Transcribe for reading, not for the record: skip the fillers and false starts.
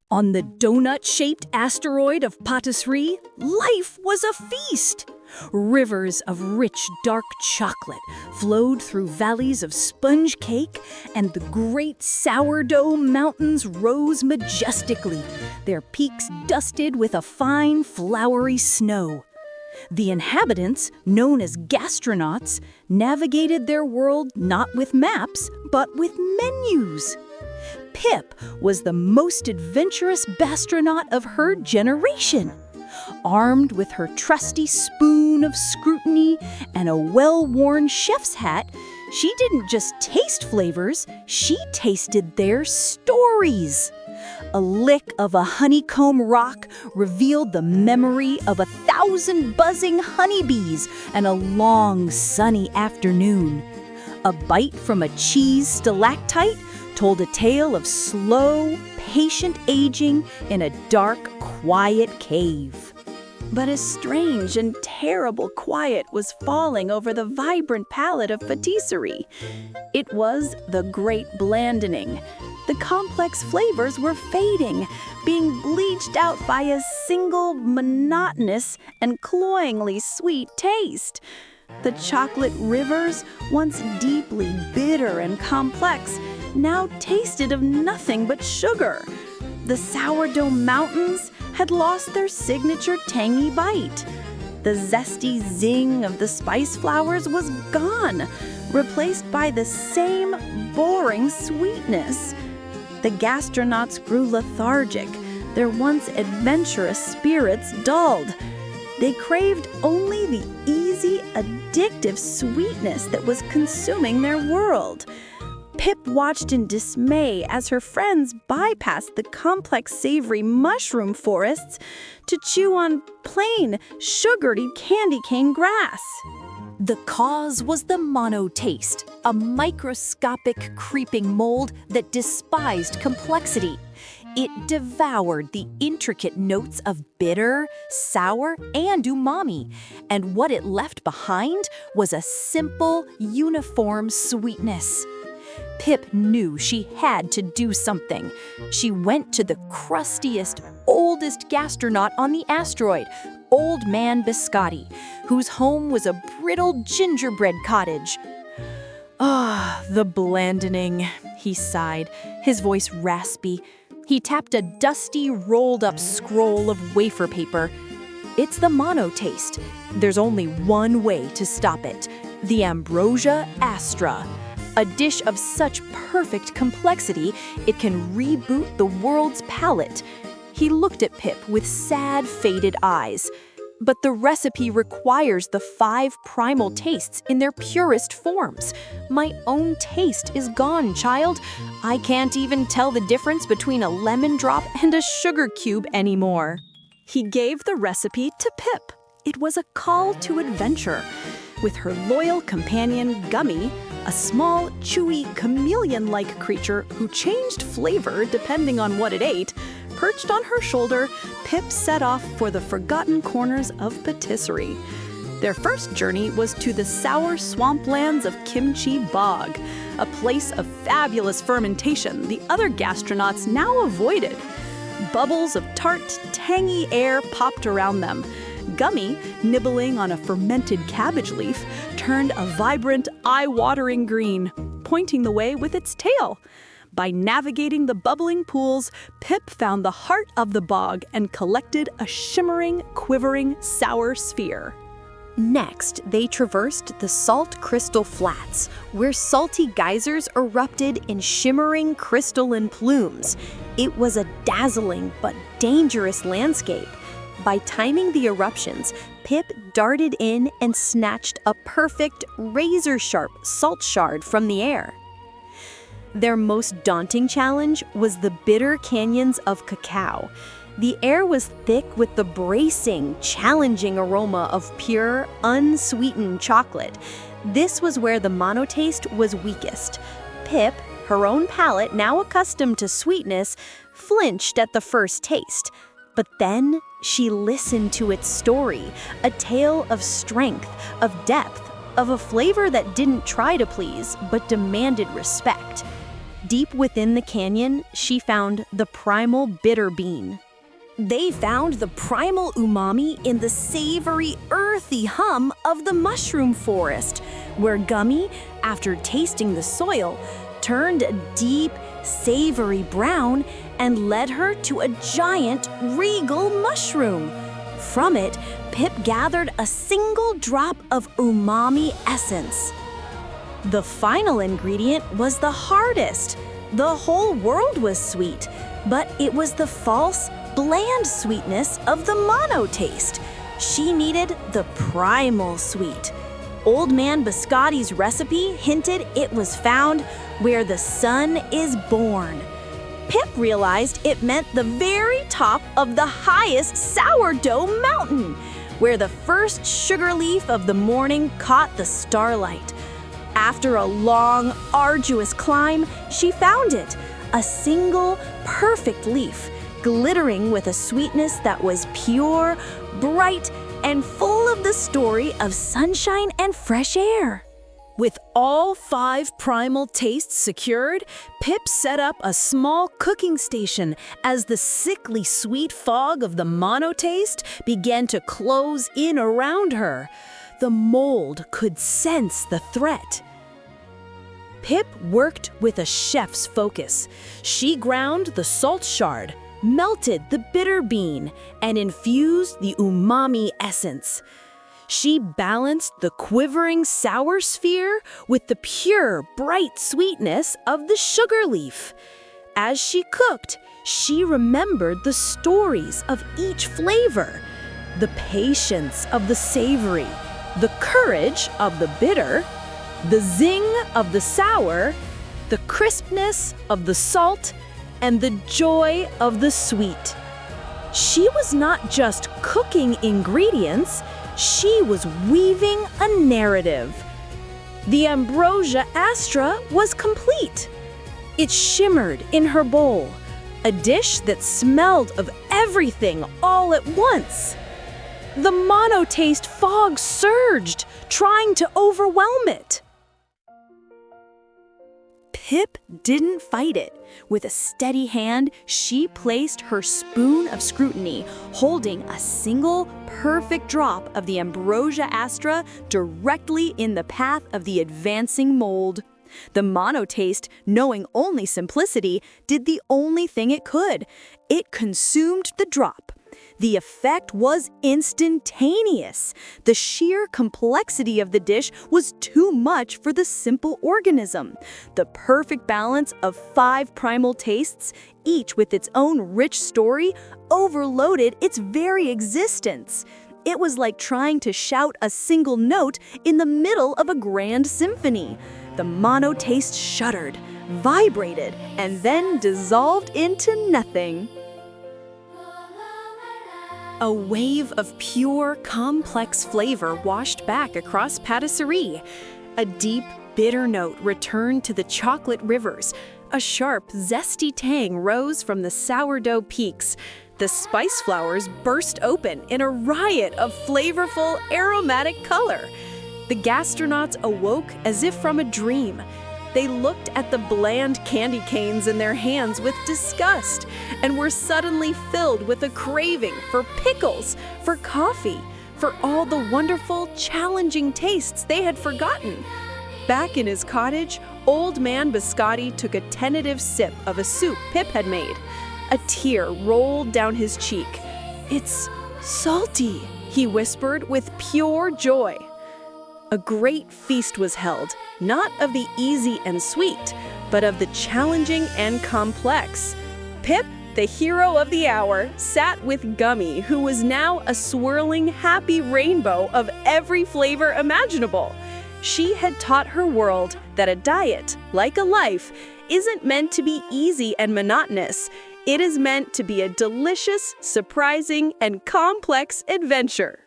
On the donut-shaped asteroid of Pâtisserie, life was a feast. Rivers of rich, dark chocolate flowed through valleys of sponge cake, and the great sourdough mountains rose majestically, their peaks dusted with a fine, flowery snow. The inhabitants, known as gastronauts, navigated their world not with maps, but with menus. Pip was the most adventurous gastronaut of her generation. Armed with her trusty Spoon of Scrutiny and a well-worn chef's hat, she didn't just taste flavors, she tasted their stories. A lick of a honeycomb rock revealed the memory of 1,000 buzzing honeybees and a long, sunny afternoon. A bite from a cheese stalactite told a tale of slow, patient aging in a dark, quiet cave. But a strange and terrible quiet was falling over the vibrant palette of Pâtisserie. It was the Great Blandening. The complex flavors were fading, being bleached out by a single monotonous and cloyingly sweet taste. The chocolate rivers, once deeply bitter and complex, now tasted of nothing but sugar. The sourdough mountains had lost their signature tangy bite. The zesty zing of the spice flowers was gone, replaced by the same boring sweetness. The gastronauts grew lethargic, their once adventurous spirits dulled. They craved only the easy, addictive sweetness that was consuming their world. Pip watched in dismay as her friends bypassed the complex savory mushroom forests to chew on plain, sugary candy cane grass. The cause was the monotaste, a microscopic creeping mold that despised complexity. It devoured the intricate notes of bitter, sour, and umami, and what it left behind was a simple, uniform sweetness. Pip knew she had to do something. She went to the crustiest, oldest gastronaut on the asteroid, Old Man Biscotti, whose home was a brittle gingerbread cottage. "Ah, the blandening," he sighed, his voice raspy. He tapped a dusty, rolled-up scroll of wafer paper. "It's the monotaste. There's only one way to stop it. The Ambrosia Astra. A dish of such perfect complexity, it can reboot the world's palate." He looked at Pip with sad, faded eyes. "But the recipe requires the 5 primal tastes in their purest forms. My own taste is gone, child. I can't even tell the difference between a lemon drop and a sugar cube anymore." He gave the recipe to Pip. It was a call to adventure. With her loyal companion, Gummy, a small, chewy, chameleon-like creature who changed flavor depending on what it ate, perched on her shoulder, Pip set off for the forgotten corners of Pâtisserie. Their first journey was to the sour swamplands of Kimchi Bog, a place of fabulous fermentation the other gastronauts now avoided. Bubbles of tart, tangy air popped around them. Gummy, nibbling on a fermented cabbage leaf, turned a vibrant, eye-watering green, pointing the way with its tail. By navigating the bubbling pools, Pip found the heart of the bog and collected a shimmering, quivering, sour sphere. Next, they traversed the salt crystal flats, where salty geysers erupted in shimmering crystalline plumes. It was a dazzling but dangerous landscape. By timing the eruptions, Pip darted in and snatched a perfect, razor-sharp salt shard from the air. Their most daunting challenge was the bitter canyons of cacao. The air was thick with the bracing, challenging aroma of pure, unsweetened chocolate. This was where the monotaste was weakest. Pip, her own palate now accustomed to sweetness, flinched at the first taste. But then she listened to its story, a tale of strength, of depth, of a flavor that didn't try to please, but demanded respect. Deep within the canyon, she found the Primal Bitter Bean. They found the primal umami in the savory, earthy hum of the mushroom forest, where Gummy, after tasting the soil, turned a deep, savory brown and led her to a giant, regal mushroom. From it, Pip gathered a single drop of Umami Essence. The final ingredient was the hardest. The whole world was sweet, but it was the false, bland sweetness of the mono taste. She needed the primal sweet. Old Man Biscotti's recipe hinted it was found where the sun is born. Pip realized it meant the very top of the highest sourdough mountain, where the first sugar leaf of the morning caught the starlight. After a long, arduous climb, she found it, a single, perfect leaf, glittering with a sweetness that was pure, bright, and full of the story of sunshine and fresh air. With all 5 primal tastes secured, Pip set up a small cooking station as the sickly sweet fog of the mono taste began to close in around her. The mold could sense the threat. Pip worked with a chef's focus. She ground the salt shard, melted the bitter bean, and infused the umami essence. She balanced the quivering sour sphere with the pure, bright sweetness of the sugar leaf. As she cooked, she remembered the stories of each flavor, the patience of the savory, the courage of the bitter, the zing of the sour, the crispness of the salt, and the joy of the sweet. She was not just cooking ingredients, she was weaving a narrative. The Ambrosia Astra was complete. It shimmered in her bowl, a dish that smelled of everything all at once. The mono-taste fog surged, trying to overwhelm it. Pip didn't fight it. With a steady hand, she placed her spoon of scrutiny, holding a single, perfect drop of the Ambrosia Astra directly in the path of the advancing mold. The monotaste, knowing only simplicity, did the only thing it could. It consumed the drop. The effect was instantaneous. The sheer complexity of the dish was too much for the simple organism. The perfect balance of 5 primal tastes, each with its own rich story, overloaded its very existence. It was like trying to shout a single note in the middle of a grand symphony. The monotaste shuddered, vibrated, and then dissolved into nothing. A wave of pure, complex flavor washed back across Pâtisserie. A deep, bitter note returned to the chocolate rivers. A sharp, zesty tang rose from the Sourdough Peaks. The spice flowers burst open in a riot of flavorful, aromatic color. The gastronauts awoke as if from a dream. They looked at the bland candy canes in their hands with disgust and were suddenly filled with a craving for pickles, for coffee, for all the wonderful, challenging tastes they had forgotten. Back in his cottage, Old Man Biscotti took a tentative sip of a soup Pip had made. A tear rolled down his cheek. "It's salty," he whispered with pure joy. A great feast was held, not of the easy and sweet, but of the challenging and complex. Pip, the hero of the hour, sat with Gummy, who was now a swirling, happy rainbow of every flavor imaginable. She had taught her world that a diet, like a life, isn't meant to be easy and monotonous. It is meant to be a delicious, surprising, and complex adventure.